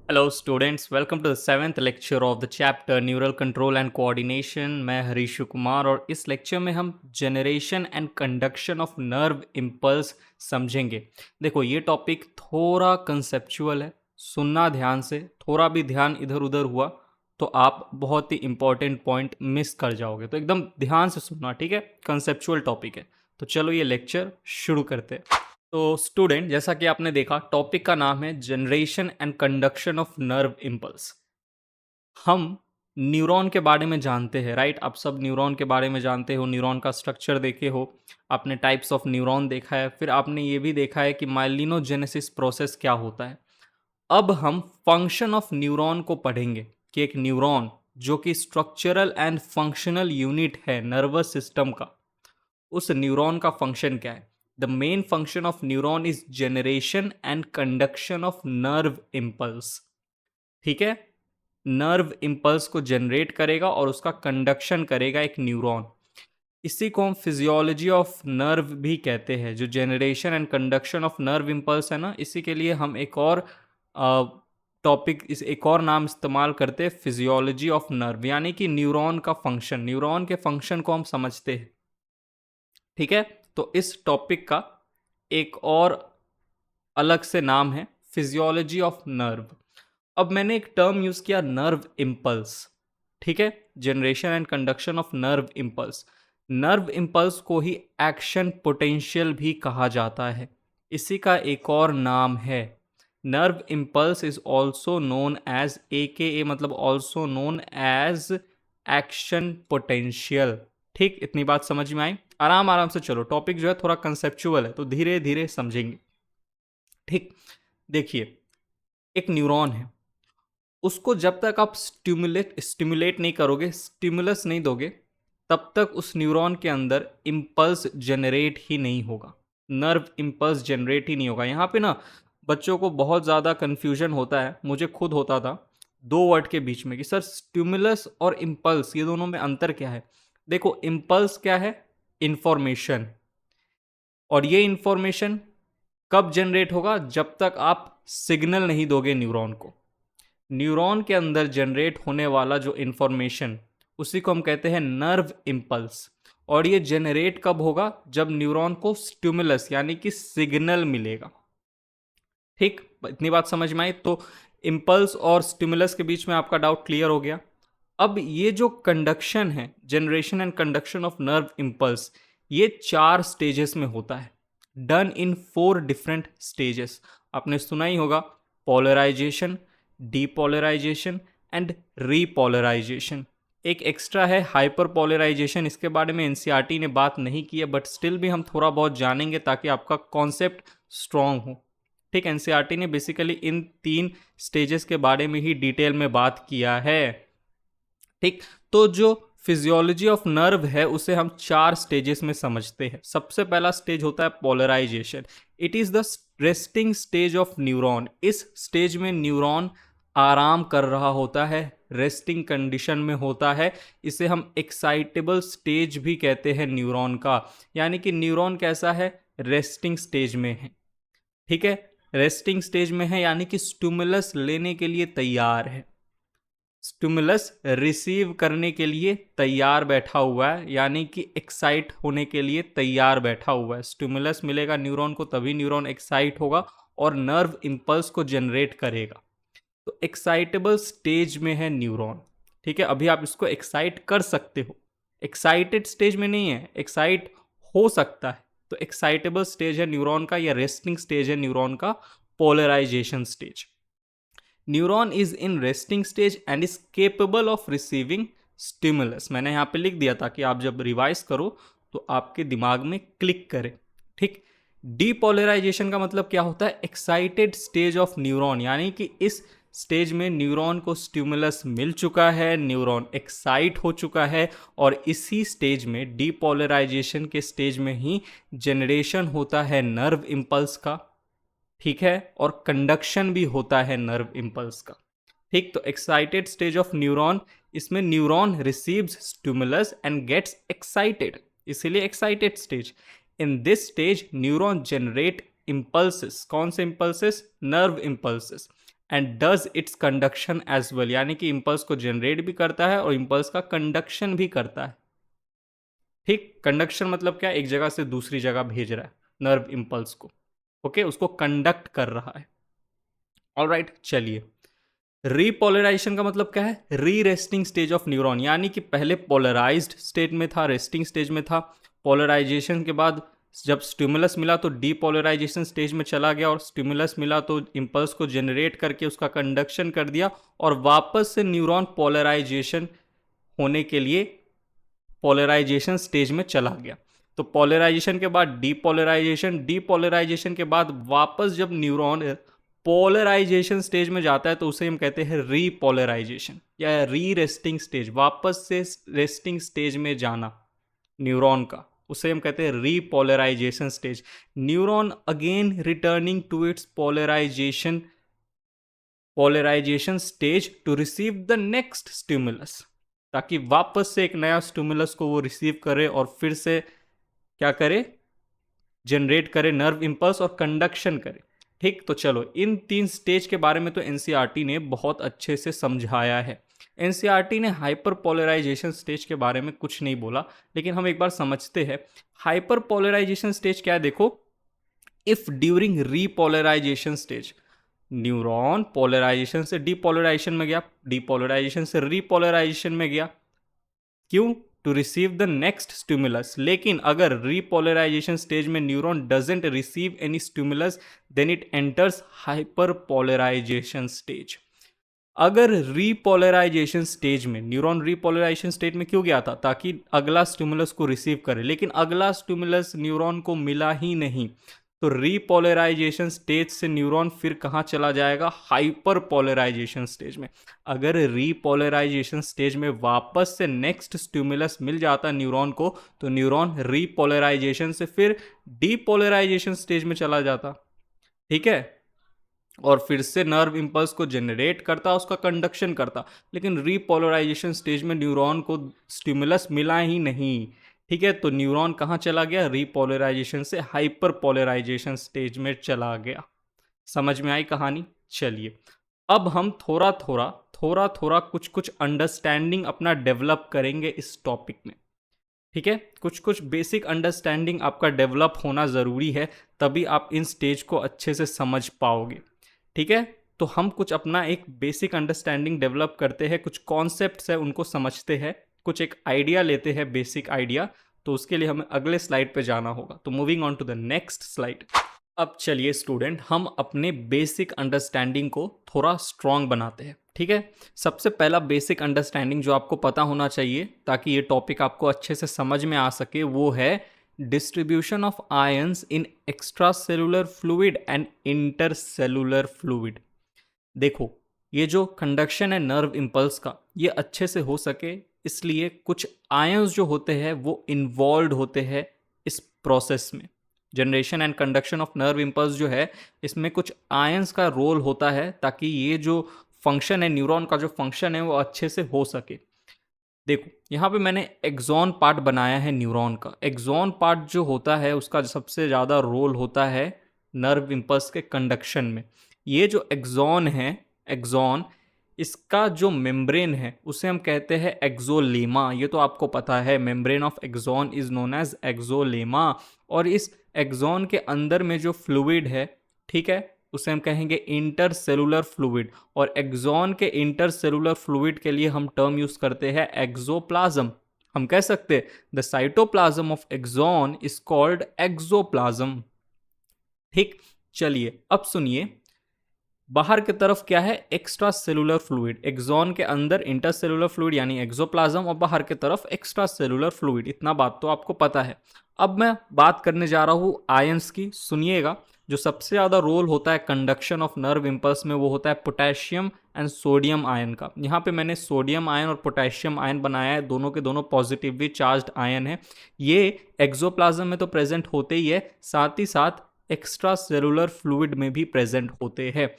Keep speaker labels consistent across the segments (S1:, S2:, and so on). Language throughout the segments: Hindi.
S1: Hello students, welcome to the seventh lecture of the chapter neural control and coordination. मैं हरीशु कुमार और इस लेक्चर में हम generation and conduction of nerve impulse समझेंगे। देखो, ये टॉपिक थोड़ा कंसेप्चुअल है, सुनना ध्यान से। थोड़ा भी ध्यान इधर उधर हुआ तो आप बहुत ही इंपॉर्टेंट पॉइंट मिस कर जाओगे, तो एकदम ध्यान से सुनना, ठीक है। कंसेप्चुअल टॉपिक है, तो चलो ये लेक्चर शुरू करते हैं। तो स्टूडेंट, जैसा कि आपने देखा, टॉपिक का नाम है generation and conduction of nerve impulse. हम न्यूरॉन के बारे में जानते हैं, राइट। आप सब न्यूरॉन के बारे में जानते हो, न्यूरॉन का स्ट्रक्चर देखे हो, आपने टाइप्स ऑफ न्यूरॉन देखा है, फिर आपने ये भी देखा है कि माइलिनोजेनेसिस प्रोसेस क्या होता है। अब हम फंक्शन ऑफ न्यूरॉन को पढ़ेंगे कि एक न्यूरॉन जो कि स्ट्रक्चरल एंड फंक्शनल यूनिट है नर्वस सिस्टम का, उस न्यूरॉन का फंक्शन क्या है। The main function of neuron is generation and conduction of nerve impulse, ठीक है। नर्व इम्पल्स को जनरेट करेगा और उसका कंडक्शन करेगा एक न्यूरॉन। इसी को हम फिजियोलॉजी ऑफ नर्व भी कहते हैं। जो generation and conduction of nerve impulse है ना, इसी के लिए हम एक और टॉपिक, इस एक और नाम इस्तेमाल करते हैं, फिजियोलॉजी ऑफ नर्व, यानी कि न्यूरॉन का फंक्शन। न्यूरॉन के फंक्शन को हम समझते हैं, ठीक है। तो इस टॉपिक का एक और अलग से नाम है फिजियोलॉजी ऑफ नर्व। अब मैंने एक टर्म यूज किया, नर्व इम्पल्स, ठीक है। Generation and conduction of nerve impulse. Nerve impulse को ही एक्शन पोटेंशियल भी कहा जाता है, इसी का एक और नाम है। Nerve impulse is also known as a मतलब also known as action potential. ठीक, इतनी बात समझ में आई। आराम आराम से चलो, टॉपिक जो है थोड़ा कंसेप्चुअल है, तो धीरे धीरे समझेंगे, ठीक। देखिए, एक न्यूरॉन है, उसको जब तक आप स्टिमुलेट नहीं करोगे, स्टिमुलस नहीं दोगे, तब तक उस न्यूरॉन के अंदर इम्पल्स जनरेट ही नहीं होगा, नर्व इम्पल्स जनरेट ही नहीं होगा। यहाँ पे ना बच्चों को बहुत ज़्यादा कन्फ्यूजन होता है, मुझे खुद होता था, दो वर्ड के बीच में कि सर स्टिमुलस और इम्पल्स, ये दोनों में अंतर क्या है। देखो, इम्पल्स क्या है, इंफॉर्मेशन, और ये इंफॉर्मेशन कब जनरेट होगा, जब तक आप सिग्नल नहीं दोगे न्यूरॉन को। न्यूरॉन के अंदर जनरेट होने वाला जो इंफॉर्मेशन, उसी को हम कहते हैं नर्व इम्पल्स। और ये जनरेट कब होगा, जब न्यूरॉन को स्टिमुलस यानी कि सिग्नल मिलेगा, ठीक। इतनी बात समझ में आई। तो इम्पल्स और स्टिमुलस के बीच में आपका डाउट क्लियर हो गया। अब ये जो कंडक्शन है, generation and conduction of nerve impulse, ये 4 स्टेजेस में होता है, डन इन 4 डिफरेंट स्टेजेस। आपने सुना ही होगा, पोलराइजेशन, डीपोलराइजेशन एंड रीपोलराइजेशन। एक एक्स्ट्रा है हाइपर पोलराइजेशन, इसके बारे में एनसीईआरटी ने बात नहीं की है, बट स्टिल भी हम थोड़ा बहुत जानेंगे ताकि आपका कॉन्सेप्ट स्ट्रांग हो, ठीक। एनसीईआरटी ने बेसिकली इन 3 स्टेजेस के बारे में ही डिटेल में बात किया है, ठीक। तो जो फिजियोलॉजी ऑफ नर्व है, उसे हम 4 स्टेजेस में समझते हैं। सबसे पहला स्टेज होता है polarization. It is the resting stage of neuron. इस स्टेज में न्यूरॉन आराम कर रहा होता है, रेस्टिंग कंडीशन में होता है। इसे हम एक्साइटेबल स्टेज भी कहते हैं न्यूरॉन का, यानी कि न्यूरॉन कैसा है, रेस्टिंग स्टेज में है, ठीक है। रेस्टिंग स्टेज में है यानी कि स्टिमुलस लेने के लिए तैयार है, स्टिमुलस रिसीव करने के लिए तैयार बैठा हुआ है, यानी कि एक्साइट होने के लिए तैयार बैठा हुआ है। स्टिमुलस मिलेगा न्यूरॉन को, तभी न्यूरॉन एक्साइट होगा और नर्व इम्पल्स को जनरेट करेगा। तो एक्साइटेबल स्टेज में है न्यूरॉन, ठीक है। अभी आप इसको एक्साइट कर सकते हो, एक्साइटेड स्टेज में नहीं है, एक्साइट हो सकता है। तो एक्साइटेबल स्टेज है न्यूरॉन का, या रेस्टिंग स्टेज है न्यूरॉन का, polarization stage. Neuron is in resting stage and is capable of receiving stimulus. मैंने यहाँ पे लिख दिया ताकि आप जब रिवाइज करो तो आपके दिमाग में क्लिक करे, ठीक। डीपोलराइजेशन का मतलब क्या होता है, एक्साइटेड स्टेज ऑफ न्यूरॉन, यानी कि इस स्टेज में न्यूरॉन को स्टिमुलस मिल चुका है, न्यूरॉन एक्साइट हो चुका है, और इसी स्टेज में, डीपोलराइजेशन के स्टेज में ही जनरेशन होता है नर्व इम्पल्स का, ठीक है, और कंडक्शन भी होता है नर्व इम्पल्स का, ठीक। तो एक्साइटेड स्टेज ऑफ न्यूरॉन, इसमें neuron receives stimulus and gets excited, इसीलिए excited stage. In this stage neuron generate impulses. कौन से impulses, nerve impulses. And does its conduction as well, यानी कि इम्पल्स को जनरेट भी करता है और इम्पल्स का कंडक्शन भी करता है। ठीक, कंडक्शन मतलब क्या, एक जगह से दूसरी जगह भेज रहा है नर्व इम्पल्स को, ओके, उसको कंडक्ट कर रहा है। ऑलराइट, चलिए, रीपोलराइजेशन का मतलब क्या है, री रेस्टिंग स्टेज ऑफ न्यूरॉन, यानी कि पहले पोलराइज्ड स्टेट में था, रेस्टिंग स्टेज में था, पोलराइजेशन के बाद जब स्टिमुलस मिला तो डीपोलराइजेशन स्टेज में चला गया, और स्टिमुलस मिला तो इम्पल्स को जनरेट करके उसका कंडक्शन कर दिया, और वापस से न्यूरॉन पोलराइजेशन होने के लिए पोलराइजेशन स्टेज में चला गया। तो पोलराइजेशन के बाद डीपोलराइजेशन, डीपोलराइजेशन के बाद वापस जब न्यूरॉन पोलराइजेशन स्टेज में जाता है तो उसे हम कहते हैं रीपोलराइजेशन या री रेस्टिंग स्टेज, वापस से रेस्टिंग स्टेज में जाना न्यूरॉन का, उसे हम कहते हैं repolarization stage. Neuron again returning to its polarization stage to receive the next stimulus, ताकि वापस से एक नया स्टिमुलस को वो रिसीव करे और फिर से क्या करे, जनरेट करे नर्व इंपल्स और कंडक्शन करे। ठीक, तो चलो, इन 3 स्टेज के बारे में तो एनसीईआरटी ने बहुत अच्छे से समझाया है। एनसीईआरटी ने हाइपर पोलराइजेशन स्टेज के बारे में कुछ नहीं बोला, लेकिन हम एक बार समझते हैं हाइपर पोलराइजेशन स्टेज क्या है। देखो, if during repolarization stage neuron polarization से डीपोलराइजेशन में गया, डीपोलराइजेशन से रीपोलराइजेशन में गया, क्यों, to receive the next stimulus. लेकिन अगर रीपोलराइजेशन स्टेज में neuron doesn't receive any stimulus, then it enters hyperpolarization stage. अगर रीपोलराइजेशन स्टेज में न्यूरॉन रीपोलराइजेशन स्टेज में क्यों गया था, ताकि अगला स्टिमुलस को रिसीव करे, लेकिन अगला स्टिमुलस न्यूरॉन को मिला ही नहीं, तो रीपोलराइजेशन स्टेज से न्यूरॉन फिर कहाँ चला जाएगा, हाइपर पोलराइजेशन स्टेज में। अगर रीपोलराइजेशन स्टेज में वापस से नेक्स्ट स्टिमुलस मिल जाता न्यूरॉन को, तो न्यूरॉन रीपोलराइजेशन से फिर डीपोलराइजेशन स्टेज में चला जाता। ठीक है, और फिर से नर्व इंपल्स को जनरेट करता, उसका कंडक्शन करता। लेकिन रीपोलराइजेशन स्टेज में न्यूरॉन को स्टिमुलस मिला ही नहीं। ठीक है, तो न्यूरॉन कहाँ चला गया, रीपोलराइजेशन से हाइपर पोलराइजेशन स्टेज में चला गया। समझ में आई कहानी। चलिए, अब हम थोड़ा थोड़ा कुछ कुछ अंडरस्टैंडिंग अपना डेवलप करेंगे इस टॉपिक में। ठीक है, कुछ कुछ बेसिक अंडरस्टैंडिंग आपका डेवलप होना ज़रूरी है, तभी आप इन स्टेज को अच्छे से समझ पाओगे। ठीक है, तो हम कुछ अपना एक बेसिक अंडरस्टैंडिंग डेवलप करते हैं, कुछ कॉन्सेप्ट्स है उनको समझते हैं, कुछ एक आइडिया लेते हैं, बेसिक आइडिया। तो उसके लिए हमें अगले स्लाइड पे जाना होगा। तो moving on to the next slide. अब चलिए स्टूडेंट, हम अपने बेसिक अंडरस्टैंडिंग को थोड़ा स्ट्रॉन्ग बनाते हैं। ठीक है, सबसे पहला बेसिक अंडरस्टैंडिंग जो आपको पता होना चाहिए ताकि ये टॉपिक आपको अच्छे से समझ में आ सके, वो है distribution of ions in extra cellular fluid and intercellular fluid. देखो, ये जो कंडक्शन है नर्व इंपल्स का, ये अच्छे से हो सके इसलिए कुछ आयंस जो होते हैं वो इन्वॉल्व होते हैं इस प्रोसेस में। Generation and conduction of nerve impulse जो है, इसमें कुछ आयंस का रोल होता है ताकि ये जो फंक्शन है, न्यूरॉन का जो फंक्शन है, वो अच्छे से हो सके। देखो, यहाँ पे मैंने एक्सॉन पार्ट बनाया है न्यूरॉन का। एक्सॉन पार्ट जो होता है उसका सबसे ज़्यादा रोल होता है नर्व इंपल्स के कंडक्शन में। ये जो एक्सॉन है, एक्सॉन, इसका जो मेम्ब्रेन है उसे हम कहते हैं एक्सोलेमा। ये तो आपको पता है, membrane of axon is known as axolemma. और इस एक्सॉन के अंदर में जो फ्लूइड है, ठीक है, उसे हम कहेंगे इंटरसेलुलर फ्लूइड। और एक्सॉन के इंटरसेलुलर फ्लूइड के लिए हम टर्म यूज करते हैं एक्सोप्लाज्म। हम कह सकते हैं the cytoplasm of axon is called axoplasm. ठीक, चलिए अब सुनिए, बाहर की तरफ क्या है, एक्स्ट्रा सेलुलर फ्लूइड। एक्सॉन के अंदर इंटरसेलुलर फ्लूइड यानी एक्सोप्लाज्म, और बाहर की तरफ एक्स्ट्रा सेलुलर फ्लूइड। इतना बात तो आपको पता है। अब मैं बात करने जा रहा हूँ आयंस की। सुनिएगा, जो सबसे ज़्यादा रोल होता है कंडक्शन ऑफ नर्व इंपल्स में, वो होता है पोटेशियम एंड सोडियम आयन का। यहाँ पे मैंने सोडियम आयन और पोटेशियम आयन बनाया है, दोनों के दोनों पॉजिटिवली चार्ज्ड आयन है। ये एक्सोप्लाज्म में तो प्रेजेंट होते ही है, साथ ही साथ एक्स्ट्रा सेलुलर फ्लूइड में भी प्रेजेंट होते हैं।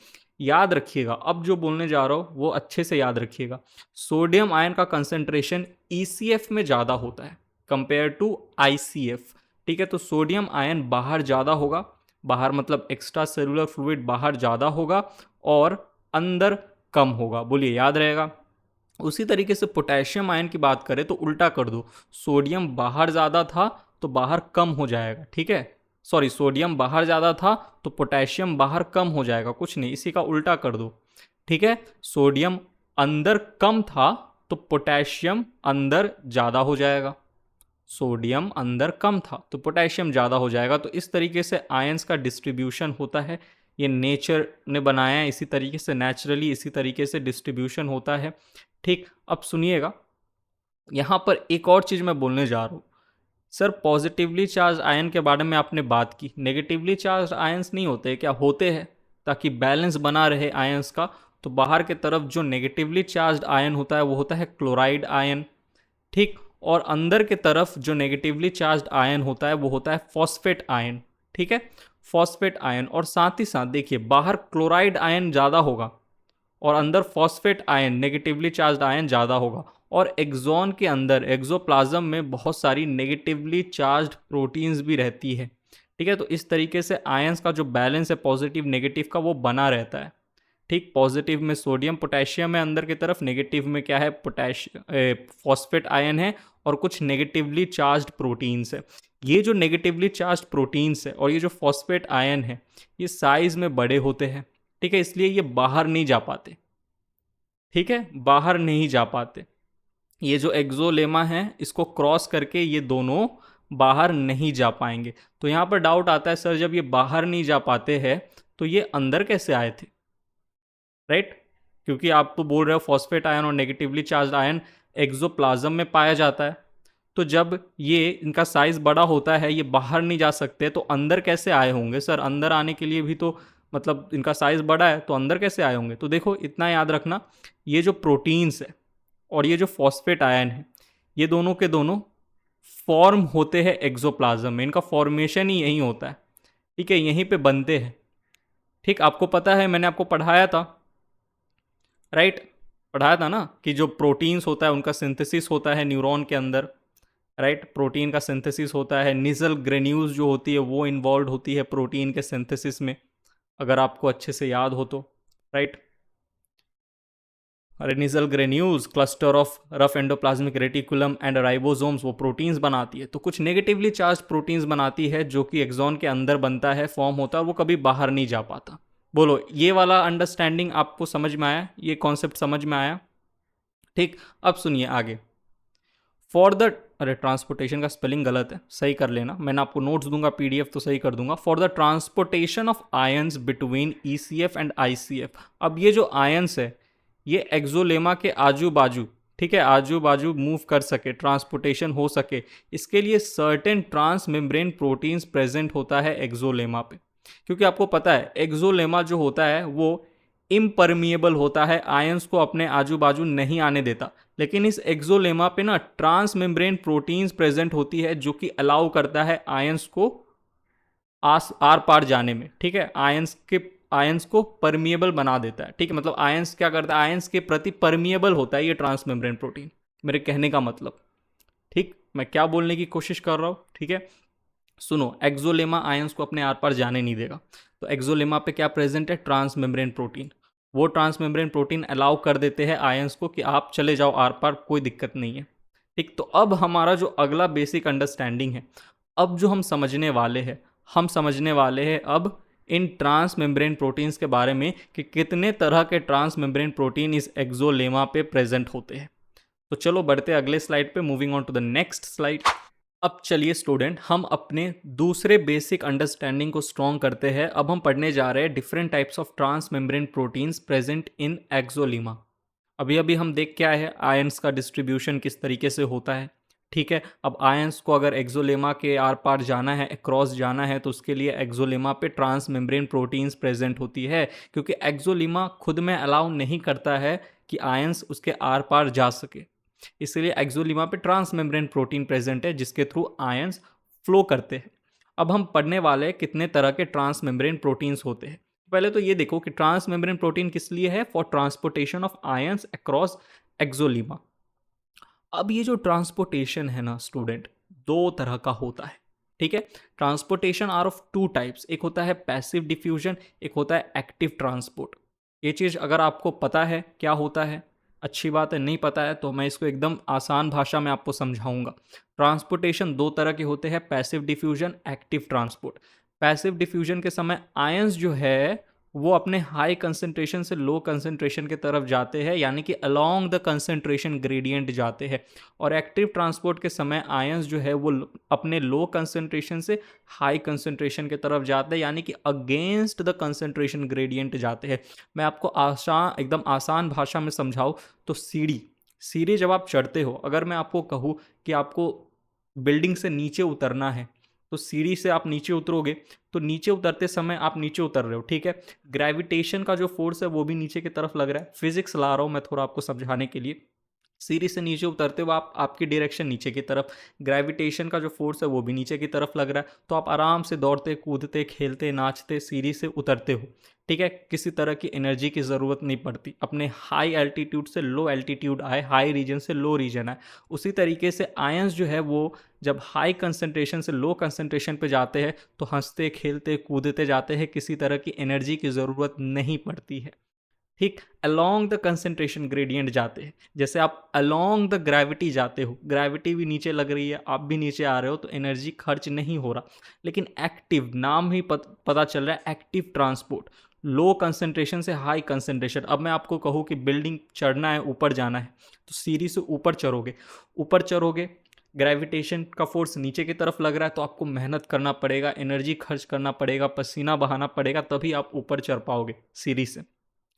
S1: याद रखिएगा, अब जो बोलने जा रहा हूँ वो अच्छे से याद रखिएगा। सोडियम आयन का कंसंट्रेशन ECF में ज़्यादा होता है कंपेयर टू ICF। ठीक है, तो सोडियम आयन बाहर ज़्यादा होगा, बाहर मतलब एक्स्ट्रा सेलुलर फ्लूइड बाहर ज़्यादा होगा, और अंदर कम होगा। बोलिए, याद रहेगा। उसी तरीके से पोटेशियम आयन की बात करें तो उल्टा कर दो, सोडियम बाहर ज़्यादा था तो बाहर कम हो जाएगा, ठीक है। सॉरी, सोडियम बाहर ज़्यादा था तो पोटेशियम बाहर कम हो जाएगा, कुछ नहीं, इसी का उल्टा कर दो, ठीक है। सोडियम अंदर कम था तो पोटेशियम अंदर ज़्यादा हो जाएगा। सोडियम अंदर कम था तो पोटेशियम ज़्यादा हो जाएगा। तो इस तरीके से आयंस का डिस्ट्रीब्यूशन होता है। ये नेचर ने बनाया है, इसी तरीके से नेचुरली इसी तरीके से डिस्ट्रीब्यूशन होता है, ठीक। अब सुनिएगा, यहाँ पर एक और चीज़ मैं बोलने जा रहा हूँ। सर, पॉजिटिवली चार्ज आयन के बारे में आपने बात की, नेगेटिवली चार्ज आयंस नहीं होते क्या? होते हैं, ताकि बैलेंस बना रहे आयंस का। तो बाहर के तरफ जो नेगेटिवली चार्ज आयन होता है वो होता है क्लोराइड आयन, ठीक। और अंदर के तरफ जो नेगेटिवली चार्ज आयन होता है वो होता है फॉस्फेट आयन, ठीक है, फॉस्फेट आयन। और साथ ही साथ देखिए, बाहर क्लोराइड आयन ज़्यादा होगा और अंदर phosphate ion negatively charge ion ज़्यादा होगा। और एक्सॉन के अंदर, एक्सोप्लाज्म में बहुत सारी नेगेटिवली चार्ज प्रोटीन्स भी रहती है, ठीक है। तो इस तरीके से आयंस का जो बैलेंस है पॉजिटिव नेगेटिव का वो बना रहता है, ठीक। पॉजिटिव में सोडियम पोटेशियम है अंदर की तरफ, नेगेटिव में क्या है? फॉस्फेट आयन है और कुछ नेगेटिवली चार्ज्ड प्रोटीन्स है। ये जो नेगेटिवली चार्ज्ड प्रोटीन्स है और ये जो फॉस्फेट आयन है, ये साइज में बड़े होते हैं, ठीक है, इसलिए ये बाहर नहीं जा पाते, ठीक है, बाहर नहीं जा पाते। ये जो एक्सोलेमा है इसको क्रॉस करके ये दोनों बाहर नहीं जा पाएंगे। तो यहाँ पर डाउट आता है, सर जब ये बाहर नहीं जा पाते हैं तो ये अंदर कैसे आए थे? राइट, क्योंकि आप तो बोल रहे हो फॉस्फेट आयन और नेगेटिवली चार्ज आयन एक्सोप्लाज्म में पाया जाता है। तो जब ये इनका साइज बड़ा होता है, ये बाहर नहीं जा सकते, तो अंदर कैसे आए होंगे? सर, अंदर आने के लिए भी तो मतलब इनका साइज बड़ा है, तो अंदर कैसे आए होंगे? तो देखो, इतना याद रखना, ये जो प्रोटीन्स है और ये जो फॉस्फेट आयन है, ये दोनों के दोनों फॉर्म होते हैं एक्सोप्लाज्म में। इनका फॉर्मेशन ही यहीं होता है, ठीक है, यहीं पे बनते हैं, ठीक। आपको पता है, मैंने आपको पढ़ाया था, राइट, पढ़ाया था ना, कि जो प्रोटीन्स होता है उनका सिंथेसिस होता है न्यूरॉन के अंदर, राइट। प्रोटीन का सिंथेसिस होता है, निजल ग्रेन्यूल्स जो होती है वो इन्वॉल्व होती है प्रोटीन के सिंथेसिस में, अगर आपको अच्छे से याद हो तो, right. Nissl granules, cluster of rough endoplasmic reticulum and ribosomes, वो प्रोटीन्स बनाती है। तो कुछ नेगेटिवली चार्ज प्रोटीन्स बनाती है जो कि एक्सॉन के अंदर बनता है, फॉर्म होता है, और वो कभी बाहर नहीं जा पाता। बोलो, ये वाला अंडरस्टैंडिंग आपको समझ में आया? ये कॉन्सेप्ट समझ में आया? ठीक। अब सुनिए आगे। फॉर द, अरे ट्रांसपोर्टेशन का स्पेलिंग गलत है, सही कर लेना, मैंने आपको नोट्स दूंगा पीडीएफ तो सही कर दूंगा। For the transportation of ions between ECF and ICF. अब ये जो आयंस है ये एक्सोलेमा के आजू बाजू, ठीक है, आजू बाजू मूव कर सके, ट्रांसपोर्टेशन हो सके, इसके लिए certain transmembrane proteins present होता है एक्सोलेमा पे। क्योंकि आपको पता है एक्सोलेमा जो होता है वो इम्परमिएबल होता है, आयंस को अपने आजू बाजू नहीं आने देता। लेकिन इस एक्सोलेमा पे ना ट्रांस मेम्ब्रेन प्रोटीन्स प्रेजेंट होती है जो कि अलाउ करता है आयंस को आर पार जाने में, ठीक है, आयंस को परमिएबल बना देता है, ठीक है। मतलब आयंस क्या करता है? आयंस के प्रति परमिएबल होता है ये ट्रांस मेम्ब्रेन प्रोटीन, मेरे कहने का मतलब, ठीक। मैं क्या बोलने की कोशिश कर रहा हूँ, ठीक है, सुनो। एक्सोलेमा आयंस को अपने आर पार जाने नहीं देगा। तो एक्सोलेमा पे क्या प्रेजेंट है? Transmembrane protein. वो ट्रांस मेम्ब्रेन प्रोटीन अलाउ कर देते हैं आयंस को कि आप चले जाओ आर पार, कोई दिक्कत नहीं है, ठीक। तो अब हमारा जो अगला बेसिक अंडरस्टैंडिंग है, अब जो हम समझने वाले हैं अब इन ट्रांस मेम्ब्रेन प्रोटीन्स के बारे में कि कितने तरह के ट्रांस मेम्ब्रेन प्रोटीन इस एक्सोलेमा पे प्रेजेंट होते हैं। तो चलो बढ़ते अगले स्लाइड पे, moving on to the next slide. अब चलिए स्टूडेंट, हम अपने दूसरे बेसिक अंडरस्टैंडिंग को स्ट्रॉन्ग करते हैं। अब हम पढ़ने जा रहे हैं different types of transmembrane proteins present in axolemma. अभी अभी हम देख क्या है, आयंस का डिस्ट्रीब्यूशन किस तरीके से होता है, ठीक है। अब आयंस को अगर एक्सोलेमा के आर पार जाना है, क्रॉस जाना है, तो उसके लिए एक्सोलेमा पे ट्रांस मेम्ब्रेन प्रोटीन्स प्रेजेंट होती है, क्योंकि एक्सोलेमा खुद में अलाउ नहीं करता है कि आयंस उसके आर पार जा सके। इसलिए एक्सोलेमा पे ट्रांस मेम्ब्रेन प्रोटीन प्रेजेंट है जिसके थ्रू आयंस फ्लो करते हैं। अब हम पढ़ने वाले कितने तरह के ट्रांस मेम्ब्रेन प्रोटीन्स होते हैं। पहले तो ये देखो कि ट्रांस मेम्ब्रेन प्रोटीन किस लिए है? For transportation of ions across axolemma. अब ये जो ट्रांसपोर्टेशन है ना स्टूडेंट, दो तरह का होता है, ठीक है। Transportation are of two types, एक होता है पैसिव डिफ्यूजन, एक होता है एक्टिव ट्रांसपोर्ट। ये चीज़ अगर आपको पता है क्या होता है, अच्छी बात है, नहीं पता है तो मैं इसको एकदम आसान भाषा में आपको समझाऊंगा। ट्रांसपोर्टेशन दो तरह के होते हैं, passive diffusion, active transport. Passive diffusion के समय आयंस जो है वो अपने हाई कंसंट्रेशन से लो कंसंट्रेशन की तरफ जाते हैं, यानी कि अलोंग द कंसंट्रेशन ग्रेडियंट जाते हैं। और एक्टिव ट्रांसपोर्ट के समय आयंस जो है वो अपने लो कंसंट्रेशन से हाई कंसंट्रेशन की तरफ जाते हैं, यानी कि अगेंस्ट द कंसंट्रेशन ग्रेडियंट जाते हैं। मैं आपको एकदम आसान भाषा में समझाऊँ तो सीढ़ी सीढ़ी जब आप चढ़ते हो, अगर मैं आपको कहूँ कि आपको बिल्डिंग से नीचे उतरना है, तो सीढ़ी से आप नीचे उतरोगे, तो नीचे उतरते समय आप नीचे उतर रहे हो, ठीक है। ग्रेविटेशन का जो फोर्स है वो भी नीचे की तरफ लग रहा है, फिजिक्स ला रहा हूँ मैं थोड़ा आपको समझाने के लिए। सीढ़ी से नीचे उतरते हो आप, आपकी डायरेक्शन नीचे की तरफ, ग्रेविटेशन का जो फोर्स है वो भी नीचे की तरफ लग रहा है, तो आप आराम से दौड़ते कूदते खेलते नाचते सीढ़ी से उतरते हो, ठीक है। किसी तरह की एनर्जी की ज़रूरत नहीं पड़ती, अपने हाई एल्टीट्यूड से लो एल्टीट्यूड आए, हाई रीजन से लो रीजन आए। उसी तरीके से आयंस जो है वो जब हाई कंसंट्रेशन से लो कंसंट्रेशन पे जाते हैं तो हंसते खेलते कूदते जाते हैं, किसी तरह की एनर्जी की ज़रूरत नहीं पड़ती है, ठीक। अलोंग द कंसंट्रेशन ग्रेडियंट जाते हैं, जैसे आप अलोंग द ग्रेविटी जाते हो, ग्रेविटी भी नीचे लग रही है, आप भी नीचे आ रहे हो, तो एनर्जी खर्च नहीं हो रहा। लेकिन एक्टिव, नाम ही पता चल रहा है एक्टिव ट्रांसपोर्ट, लो कंसंट्रेशन से हाई कंसंट्रेशन। अब मैं आपको कहूँ कि बिल्डिंग चढ़ना है, ऊपर जाना है, तो सीढ़ी से ऊपर चढ़ोगे, ग्रेविटेशन का फोर्स नीचे की तरफ लग रहा है, तो आपको मेहनत करना पड़ेगा, एनर्जी खर्च करना पड़ेगा, पसीना बहाना पड़ेगा, तभी आप ऊपर चढ़ पाओगे सीढ़ी से,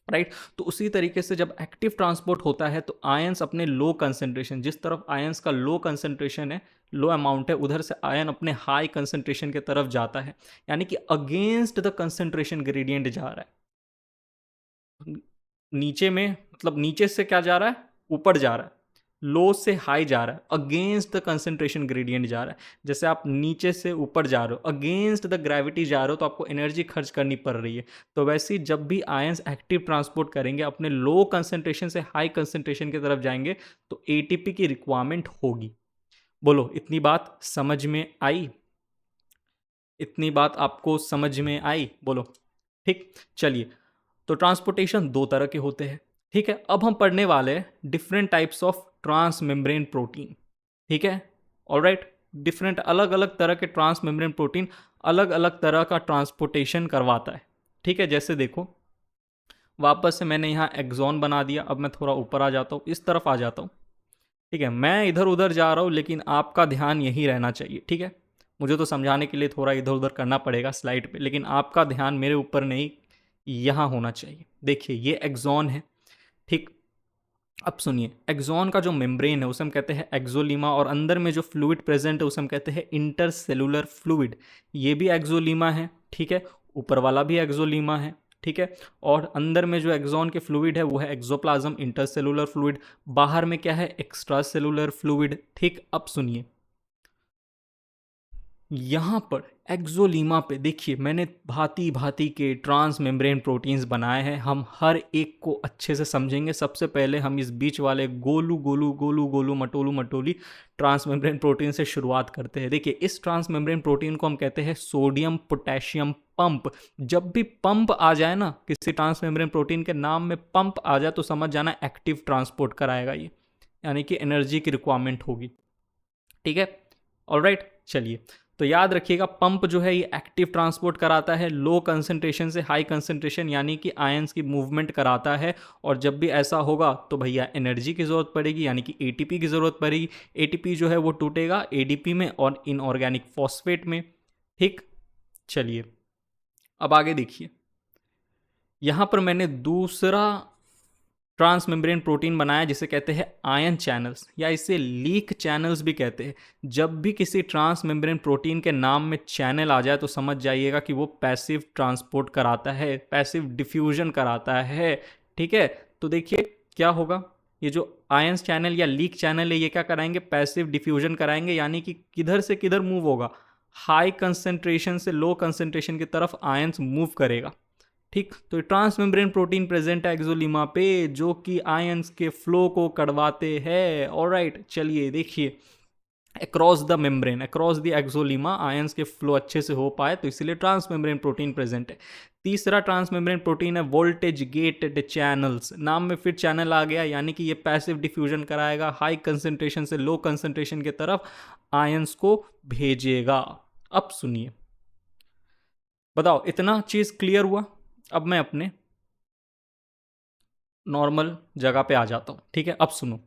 S1: राइट। तो उसी तरीके से जब एक्टिव ट्रांसपोर्ट होता है तो आयंस अपने लो कंसंट्रेशन, जिस तरफ आयंस का लो कंसंट्रेशन है, लो अमाउंट है, उधर से आयन अपने हाई कंसंट्रेशन की तरफ जाता है, यानी कि अगेंस्ट द कंसंट्रेशन ग्रेडियंट जा रहा है। नीचे में मतलब नीचे से क्या जा रहा है, ऊपर जा रहा है, लो से हाई जा रहा है, अगेंस्ट द कंसंट्रेशन ग्रेडियंट जा रहा है। जैसे आप नीचे से ऊपर जा रहे हो, अगेंस्ट द ग्रेविटी जा रहे हो, तो आपको एनर्जी खर्च करनी पड़ रही है। तो वैसे ही जब भी आयंस एक्टिव ट्रांसपोर्ट करेंगे, अपने लो कंसंट्रेशन से हाई कंसंट्रेशन की तरफ जाएंगे, तो एटीपी की रिक्वायरमेंट होगी। बोलो, इतनी बात समझ में आई? इतनी बात आपको समझ में आई? बोलो, ठीक। चलिए, तो ट्रांसपोर्टेशन दो तरह के होते हैं, ठीक है। अब हम पढ़ने वाले हैं different types of transmembrane protein, ठीक है। ऑलराइट, डिफरेंट अलग अलग तरह के ट्रांस मेम्ब्रेन प्रोटीन अलग अलग तरह का ट्रांसपोर्टेशन करवाता है, ठीक है। जैसे देखो, वापस से मैंने यहाँ एक्सॉन बना दिया, अब मैं थोड़ा ऊपर आ जाता हूँ, इस तरफ आ जाता हूँ, ठीक है। मैं इधर उधर जा रहा हूँ, लेकिन आपका ध्यान यहीं रहना चाहिए, ठीक है। मुझे तो समझाने के लिए थोड़ा इधर उधर करना पड़ेगा स्लाइड पे, लेकिन आपका ध्यान मेरे ऊपर नहीं, यहाँ होना चाहिए। देखिए, ये एक्सॉन है, ठीक। अब सुनिए, एक्सॉन का जो मेम्ब्रेन है उसे हम कहते हैं एक्सोलीमा, और अंदर में जो फ्लूइड प्रेजेंट है उसे हम कहते हैं इंटरसेलुलर फ्लूइड। ये भी एक्सोलीमा है, ठीक है। ऊपर वाला भी एक्सोलीमा है, ठीक है। और अंदर में जो एक्सॉन के फ्लूइड है वो है एक्सोप्लाज्म, इंटरसेलुलर फ्लूइड। बाहर में क्या है, एक्स्ट्रा सेलुलर फ्लूइड, ठीक। अब सुनिए, यहाँ पर एक्सोलीमा पे देखिए, मैंने भांति भांति के ट्रांस मेम्ब्रेन प्रोटीन्स बनाए हैं, हम हर एक को अच्छे से समझेंगे। सबसे पहले हम इस बीच वाले गोलू गोलू गोलू गोलू मटोलू मटोली ट्रांस मेम्ब्रेन प्रोटीन से शुरुआत करते हैं। देखिए, इस ट्रांस मेम्ब्रेन प्रोटीन को हम कहते हैं सोडियम पोटेशियम पंप। जब भी पंप आ जाए ना, किसी ट्रांस मेम्ब्रेन प्रोटीन के नाम में पंप आ जाए, तो समझ जाना एक्टिव ट्रांसपोर्ट कराएगा ये, यानी कि एनर्जी की रिक्वायरमेंट होगी, ठीक है। ऑलराइट, चलिए, तो याद रखिएगा, पंप जो है ये एक्टिव ट्रांसपोर्ट कराता है, लो कंसंट्रेशन से हाई कंसंट्रेशन, यानी कि आयंस की मूवमेंट कराता है। और जब भी ऐसा होगा तो भैया एनर्जी की ज़रूरत पड़ेगी, यानी कि एटीपी की ज़रूरत पड़ेगी। एटीपी जो है वो टूटेगा एडीपी में और इनऑर्गेनिक फॉस्फेट में, ठीक। चलिए, अब आगे देखिए, यहाँ पर मैंने दूसरा ट्रांस मेम्ब्रेन प्रोटीन बनाया जिसे कहते हैं आयन चैनल्स, या इसे लीक चैनल्स भी कहते हैं। जब भी किसी ट्रांस मेम्ब्रेन प्रोटीन के नाम में चैनल आ जाए तो समझ जाइएगा कि वो पैसिव ट्रांसपोर्ट कराता है, पैसिव डिफ्यूजन कराता है, ठीक है। तो देखिए क्या होगा, ये जो आयंस चैनल या लीक चैनल है ये क्या कराएंगे, पैसिव डिफ्यूजन कराएंगे, यानी कि किधर से किधर मूव होगा, हाई कंसंट्रेशन से लो कंसंट्रेशन की तरफ आयंस मूव करेगा, ठीक। तो ट्रांस मेम्ब्रेन प्रोटीन प्रेजेंट है एक्सोलीमा पे, जो कि आयंस के फ्लो को कड़वाते हैं। ऑलराइट, चलिए देखिए, across the membrane, across the axolemma ions के फ्लो अच्छे से हो पाए, तो इसलिए ट्रांस मेम्ब्रेन प्रोटीन प्रेजेंट है। तीसरा ट्रांस मेम्ब्रेन प्रोटीन है वोल्टेज गेटेड चैनल्स। नाम में फिर चैनल आ गया, यानी कि ये पैसिव डिफ्यूजन कराएगा, हाई कंसंट्रेशन से लो कंसंट्रेशन की तरफ आयंस को भेजेगा। अब सुनिए, बताओ इतना चीज क्लियर हुआ। अब मैं अपने नॉर्मल जगह पे आ जाता हूं, ठीक है। अब सुनो,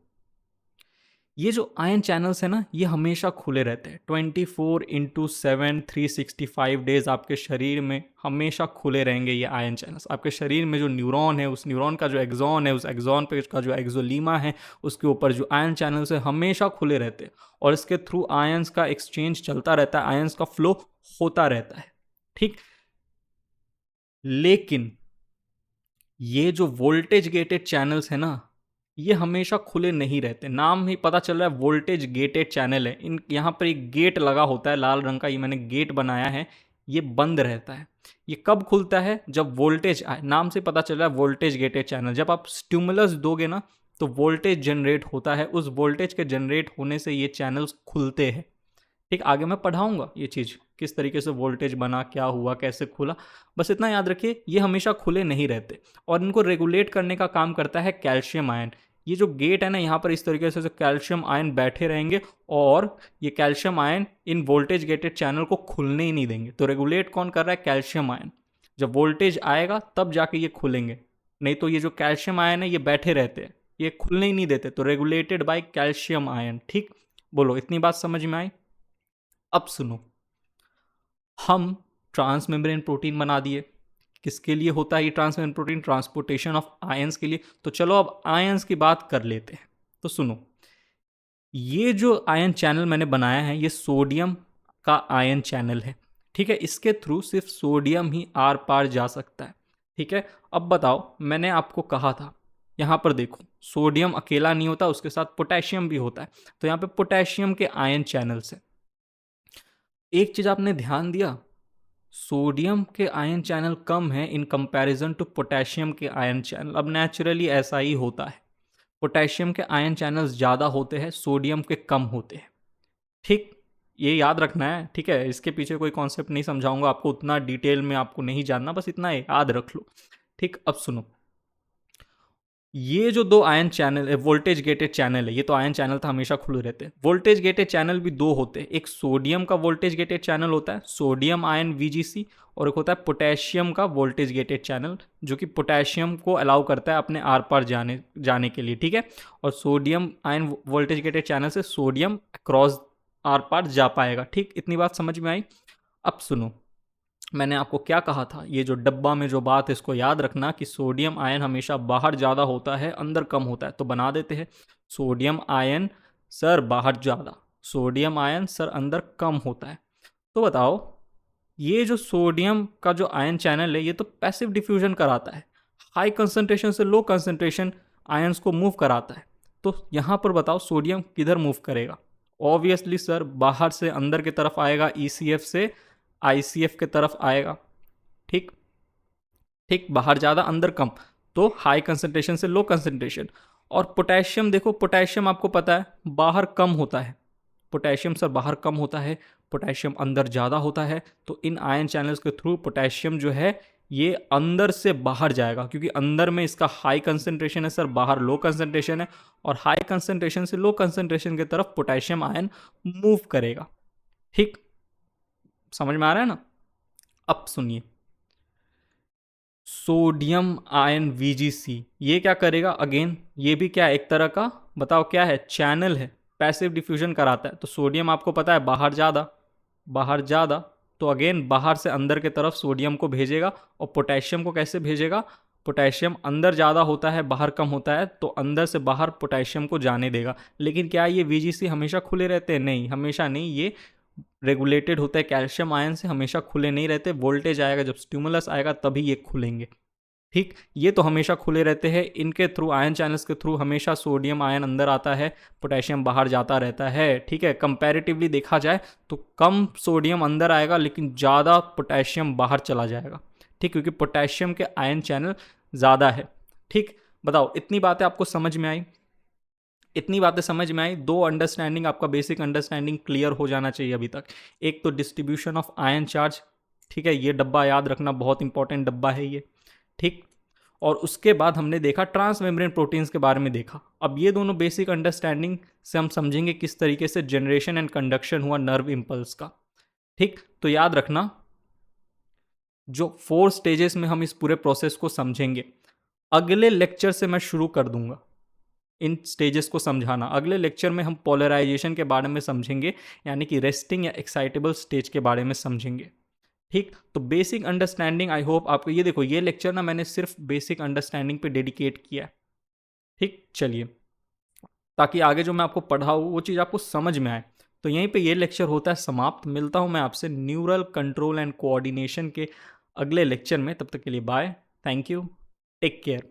S1: ये जो आयन चैनल्स है ना, ये हमेशा खुले रहते हैं 24/7 365 डेज आपके शरीर में हमेशा खुले रहेंगे ये आयन चैनल्स। आपके शरीर में जो न्यूरॉन है, उस न्यूरॉन का जो एक्सॉन है, उस एक्सॉन पे का जो एक्सोलीमा है, उसके ऊपर जो आयन चैनल्स है हमेशा खुले रहते हैं, और इसके थ्रू आयंस का एक्सचेंज चलता रहता है, आयंस का फ्लो होता रहता है, ठीक। लेकिन ये जो वोल्टेज गेटेड चैनल्स है ना, ये हमेशा खुले नहीं रहते। नाम ही पता चल रहा है वोल्टेज गेटेड चैनल है। इन यहाँ पर एक गेट लगा होता है लाल रंग का, ये मैंने गेट बनाया है, ये बंद रहता है। ये कब खुलता है? जब वोल्टेज आए। नाम से पता चल रहा है वोल्टेज गेटेड चैनल। जब आप स्टिमुलस दोगे ना, तो वोल्टेज जनरेट होता है, उस वोल्टेज के जनरेट होने से ये चैनल्स खुलते हैं, ठीक। आगे मैं पढ़ाऊंगा ये चीज़ किस तरीके से वोल्टेज बना, क्या हुआ, कैसे खुला। बस इतना याद रखिए, ये हमेशा खुले नहीं रहते, और इनको रेगुलेट करने का काम करता है कैल्शियम आयन। ये जो गेट है ना, यहाँ पर इस तरीके से कैल्शियम आयन बैठे रहेंगे, और ये कैल्शियम आयन इन वोल्टेज गेटेड चैनल को खुलने ही नहीं देंगे। तो रेगुलेट कौन कर रहा है? Calcium ion. जब वोल्टेज आएगा तब जाके ये खुलेंगे, नहीं तो ये जो कैल्शियम आयन है ये बैठे रहते हैं, ये खुलने ही नहीं देते। तो रेगुलेटेड बाय कैल्शियम आयन, ठीक। बोलो, इतनी बात समझ में आई? अब सुनो, हम ट्रांस मेम्ब्रेन प्रोटीन बना दिए। किसके लिए होता है ये transmembrane protein? Transportation of ions के लिए। तो चलो अब आयंस की बात कर लेते हैं। तो सुनो, ये जो आयन चैनल मैंने बनाया है, ये सोडियम का आयन चैनल है, ठीक है। इसके थ्रू सिर्फ सोडियम ही आर पार जा सकता है, ठीक है। अब बताओ, मैंने आपको कहा था, यहां पर देखो, सोडियम अकेला नहीं होता, उसके साथ पोटेशियम भी होता है। तो यहां पे पोटेशियम के आयन चैनल्स है। एक चीज आपने ध्यान दिया, सोडियम के आयन चैनल कम है इन कंपैरिजन टू पोटेशियम के आयन चैनल। अब नेचुरली ऐसा ही होता है, पोटेशियम के आयन चैनल्स ज़्यादा होते हैं, सोडियम के कम होते हैं, ठीक। ये याद रखना है, ठीक है। इसके पीछे कोई कॉन्सेप्ट नहीं समझाऊंगा आपको, उतना डिटेल में आपको नहीं जानना, बस इतना याद रख लो, ठीक। अब सुनो, ये जो दो आयन चैनल है, वोल्टेज गेटेड चैनल है, ये तो आयन चैनल था, हमेशा खुले रहते हैं। वोल्टेज गेटेड चैनल भी दो होते हैं, एक सोडियम का वोल्टेज गेटेड चैनल होता है, सोडियम आयन वीजीसी, और एक होता है पोटेशियम का वोल्टेज गेटेड चैनल, जो कि पोटेशियम को अलाउ करता है अपने आर पार जाने के लिए, ठीक है। और sodium ion voltage gated channel से सोडियम क्रॉस आर पार जा पाएगा, ठीक। इतनी बात समझ में आई? अब सुनो, मैंने आपको क्या कहा था, ये जो डब्बा में जो बात है इसको याद रखना कि सोडियम आयन हमेशा बाहर ज़्यादा होता है, अंदर कम होता है। तो बना देते हैं, सोडियम आयन सर बाहर ज़्यादा, सोडियम आयन सर अंदर कम होता है। तो बताओ, ये जो सोडियम का जो आयन चैनल है, ये तो पैसिव डिफ्यूजन कराता है, हाई कंसंट्रेशन से लो कंसंट्रेशन आयंस को मूव कराता है। तो यहाँ पर बताओ, सोडियम किधर मूव करेगा? ऑब्वियसली सर, बाहर से अंदर की तरफ आएगा, ECF से ICF के तरफ आएगा, ठीक। ठीक, बाहर ज़्यादा अंदर कम, तो हाई कंसंट्रेशन से लो कंसंट्रेशन। और पोटेशियम देखो, पोटेशियम आपको पता है बाहर कम होता है, पोटेशियम सर बाहर कम होता है, पोटेशियम अंदर ज़्यादा होता है। तो इन आयन चैनल्स के थ्रू पोटेशियम जो है ये अंदर से बाहर जाएगा, क्योंकि अंदर में इसका हाई कंसंट्रेशन है सर, बाहर लो कंसंट्रेशन है, और हाई कंसंट्रेशन से लो कंसंट्रेशन की तरफ पोटेशियम आयन मूव करेगा, ठीक। समझ में आ रहा है ना? अब सुनिए, सोडियम आयन VGC ये क्या करेगा? अगेन ये भी क्या है, एक तरह का, बताओ क्या है? चैनल है, पैसिव डिफ्यूजन कराता है। तो सोडियम आपको पता है बाहर ज़्यादा, बाहर ज़्यादा, तो अगेन बाहर से अंदर की तरफ सोडियम को भेजेगा। और पोटेशियम को कैसे भेजेगा? पोटेशियम अंदर ज़्यादा होता है, बाहर कम होता है, तो अंदर से बाहर पोटेशियम को जाने देगा। लेकिन क्या ये VGC हमेशा खुले रहते हैं? नहीं, हमेशा नहीं, ये रेगुलेटेड होता है कैल्शियम आयन से, हमेशा खुले नहीं रहते। वोल्टेज आएगा, जब स्टिमुलस आएगा तभी ये खुलेंगे, ठीक। ये तो हमेशा खुले रहते हैं, इनके थ्रू, आयन चैनल्स के थ्रू हमेशा सोडियम आयन अंदर आता है, पोटेशियम बाहर जाता रहता है, ठीक है। कंपैरेटिवली देखा जाए तो कम सोडियम अंदर आएगा, लेकिन ज़्यादा पोटेशियम बाहर चला जाएगा, ठीक, क्योंकि पोटेशियम के आयन चैनल ज़्यादा है, ठीक। बताओ, इतनी बातें आपको समझ में आई? इतनी बातें समझ में आई, दो अंडरस्टैंडिंग, आपका बेसिक अंडरस्टैंडिंग क्लियर हो जाना चाहिए अभी तक। एक तो डिस्ट्रीब्यूशन ऑफ आयन चार्ज, ठीक है, ये डब्बा याद रखना, बहुत इंपॉर्टेंट डब्बा है ये, ठीक। और उसके बाद हमने देखा ट्रांस मेम्ब्रेन प्रोटीन्स के बारे में देखा। अब ये दोनों बेसिक अंडरस्टैंडिंग से हम समझेंगे किस तरीके से जनरेशन एंड कंडक्शन हुआ नर्व इम्पल्स का, ठीक। तो याद रखना, जो 4 स्टेजेस में हम इस पूरे प्रोसेस को समझेंगे, अगले लेक्चर से मैं शुरू कर दूंगा इन स्टेजेस को समझाना। अगले लेक्चर में हम पोलराइजेशन के बारे में समझेंगे, यानी कि रेस्टिंग या एक्साइटेबल स्टेज के बारे में समझेंगे, ठीक। तो बेसिक अंडरस्टैंडिंग, आई होप आपको, ये देखो ये लेक्चर ना मैंने सिर्फ बेसिक अंडरस्टैंडिंग पे डेडिकेट किया है, ठीक। चलिए, ताकि आगे जो मैं आपको पढ़ाऊँ वो चीज़ आपको समझ में आए। तो यहीं पे ये लेक्चर होता है समाप्त। मिलता हूँ मैं आपसे न्यूरल कंट्रोल एंड कोऑर्डिनेशन के अगले लेक्चर में। तब तक के लिए bye, thank you, take care.